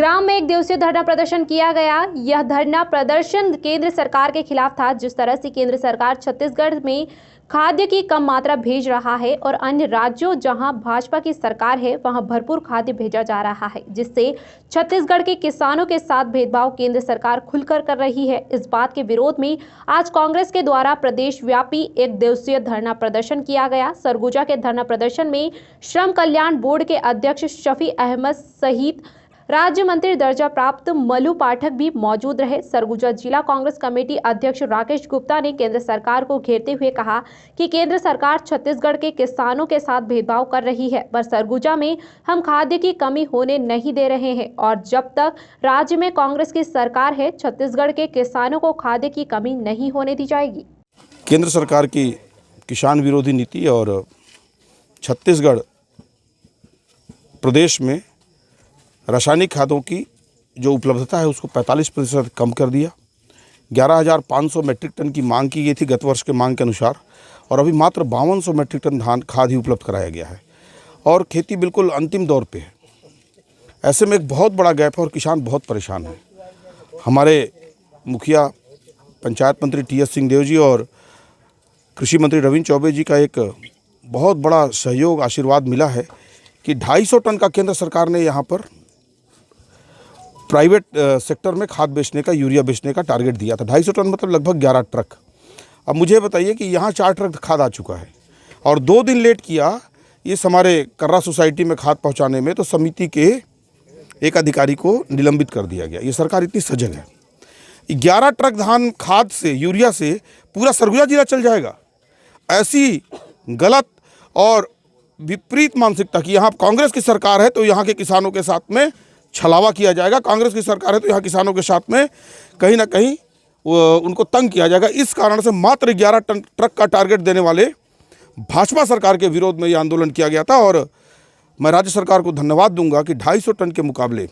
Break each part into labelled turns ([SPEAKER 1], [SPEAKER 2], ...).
[SPEAKER 1] गुरुग्राम में एक दिवसीय धरना प्रदर्शन किया गया। यह धरना प्रदर्शन केंद्र सरकार के खिलाफ था। जिस तरह से केंद्र सरकार छत्तीसगढ़ में खाद्य की कम मात्रा भेज रहा है और अन्य राज्यों जहां भाजपा की सरकार है वहां भरपूर खाद्य भेजा जा रहा है, जिससे छत्तीसगढ़ के किसानों के साथ भेदभाव केंद्र सरकार खुलकर कर रही है। इस बात के विरोध में आज कांग्रेस के द्वारा प्रदेश व्यापी एक दिवसीय धरना प्रदर्शन किया गया। सरगुजा के धरना प्रदर्शन में श्रम कल्याण बोर्ड के अध्यक्ष शफी अहमद सहित राज्य मंत्री दर्जा प्राप्त मल्लू पाठक भी मौजूद रहे। सरगुजा जिला कांग्रेस कमेटी अध्यक्ष राकेश गुप्ता ने केंद्र सरकार को घेरते हुए कहा कि केंद्र सरकार छत्तीसगढ़ के किसानों के साथ भेदभाव कर रही है, पर सरगुजा में हम खाद्य की कमी होने नहीं दे रहे हैं और जब तक राज्य में कांग्रेस की सरकार है छत्तीसगढ़ के किसानों को खाद्य की कमी नहीं होने दी जाएगी।
[SPEAKER 2] केंद्र सरकार की किसान विरोधी नीति और छत्तीसगढ़ प्रदेश में रासायनिक खादों की जो उपलब्धता है उसको 45% कम कर दिया। 11,500 मेट्रिक टन की मांग की गई थी गत वर्ष के मांग के अनुसार, और अभी मात्र 5200 मेट्रिक टन धान खाद ही उपलब्ध कराया गया है और खेती बिल्कुल अंतिम दौर पे है। ऐसे में एक बहुत बड़ा गैप है और किसान बहुत परेशान है। हमारे मुखिया पंचायत मंत्री टी.एस. सिंहदेव जी और कृषि मंत्री रविंद्र चौबे जी का एक बहुत बड़ा सहयोग आशीर्वाद मिला है कि 250 टन का केंद्र सरकार ने यहाँ पर प्राइवेट सेक्टर में खाद बेचने का, यूरिया बेचने का टारगेट दिया था। 250 टन मतलब लगभग 11 ट्रक। अब मुझे बताइए कि यहाँ 4 ट्रक खाद आ चुका है और 2 दिन लेट किया इस हमारे कर्रा सोसाइटी में खाद पहुँचाने में, तो समिति के एक अधिकारी को निलंबित कर दिया गया। ये सरकार इतनी सजग है। 11 ट्रक धान खाद से, यूरिया से पूरा सरगुजा जिला चल जाएगा। ऐसी गलत और विपरीत मानसिकता की यहाँ कांग्रेस की सरकार है तो यहाँ के किसानों के साथ में छलावा किया जाएगा, कांग्रेस की सरकार है तो यहाँ किसानों के साथ में कहीं ना कहीं उनको तंग किया जाएगा। इस कारण से मात्र 11 टन ट्रक का टारगेट देने वाले भाजपा सरकार के विरोध में ये आंदोलन किया गया था। और मैं राज्य सरकार को धन्यवाद दूंगा कि 250 टन के मुकाबले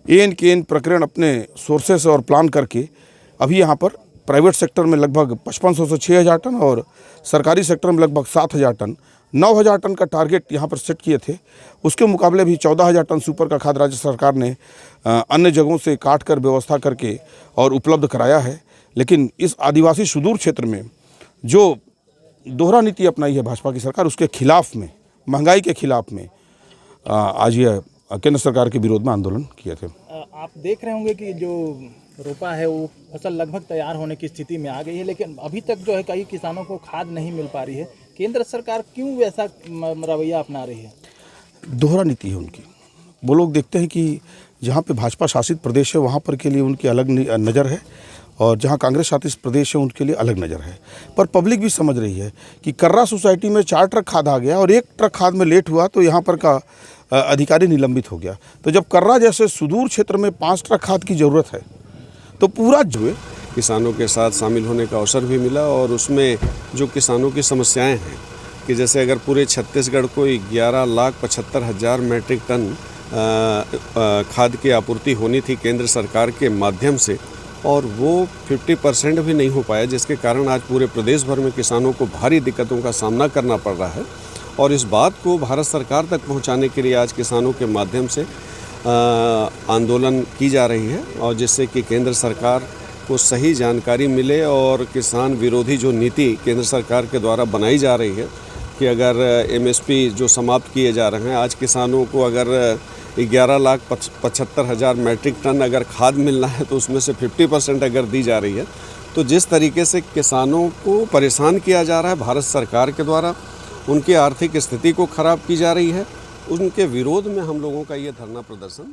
[SPEAKER 2] एन के एन प्रकरण अपने सोर्सेस और प्लान करके अभी यहाँ पर प्राइवेट सेक्टर में लगभग 5500 से 6000 टन और सरकारी सेक्टर में लगभग 7000 टन, 9000 टन का टारगेट यहाँ पर सेट किए थे। उसके मुकाबले भी 14000 टन सुपर का खाद राज्य सरकार ने अन्य जगहों से काट कर व्यवस्था करके और उपलब्ध कराया है। लेकिन इस आदिवासी सुदूर क्षेत्र में जो दोहरा नीति अपनाई है भाजपा की सरकार, उसके खिलाफ में, महंगाई के खिलाफ में आज ये केंद्र सरकार के विरोध में आंदोलन किए थे।
[SPEAKER 3] आप देख रहे होंगे कि जो रोपा है वो फसल लगभग तैयार होने की स्थिति में आ गई है, लेकिन अभी तक जो है कई किसानों को खाद नहीं मिल पा रही है। केंद्र सरकार क्यों वैसा रवैया अपना रही है?
[SPEAKER 2] दोहरा नीति है उनकी। वो लोग देखते हैं कि जहाँ पे भाजपा शासित प्रदेश है वहाँ पर के लिए उनकी अलग नज़र है और जहाँ कांग्रेस शासित प्रदेश है उनके लिए अलग नज़र है। पर पब्लिक भी समझ रही है कि कर्रा सोसाइटी में 4 ट्रक खाद आ गया और 1 ट्रक खाद में लेट हुआ तो यहाँ पर का अधिकारी निलंबित हो गया। तो जब कर्रा जैसे सुदूर क्षेत्र में 5 ट्रक खाद की ज़रूरत है तो पूरा जो
[SPEAKER 4] किसानों के साथ शामिल होने का अवसर भी मिला और उसमें जो किसानों की समस्याएं हैं कि जैसे अगर पूरे छत्तीसगढ़ को 11,75,000 मेट्रिक टन खाद की आपूर्ति होनी थी केंद्र सरकार के माध्यम से और वो 50% भी नहीं हो पाया, जिसके कारण आज पूरे प्रदेश भर में किसानों को भारी दिक्कतों का सामना करना पड़ रहा है। और इस बात को भारत सरकार तक पहुंचाने के लिए आज किसानों के माध्यम से आंदोलन की जा रही है और जिससे कि केंद्र सरकार को सही जानकारी मिले और किसान विरोधी जो नीति केंद्र सरकार के द्वारा बनाई जा रही है कि अगर MSP जो समाप्त किए जा रहे हैं, आज किसानों को अगर 11,75,000 मेट्रिक टन अगर खाद मिलना है तो उसमें से 50% अगर दी जा रही है, तो जिस तरीके से किसानों को परेशान किया जा रहा है भारत सरकार के द्वारा, उनकी आर्थिक स्थिति को ख़राब की जा रही है, उनके विरोध में हम लोगों का ये धरना प्रदर्शन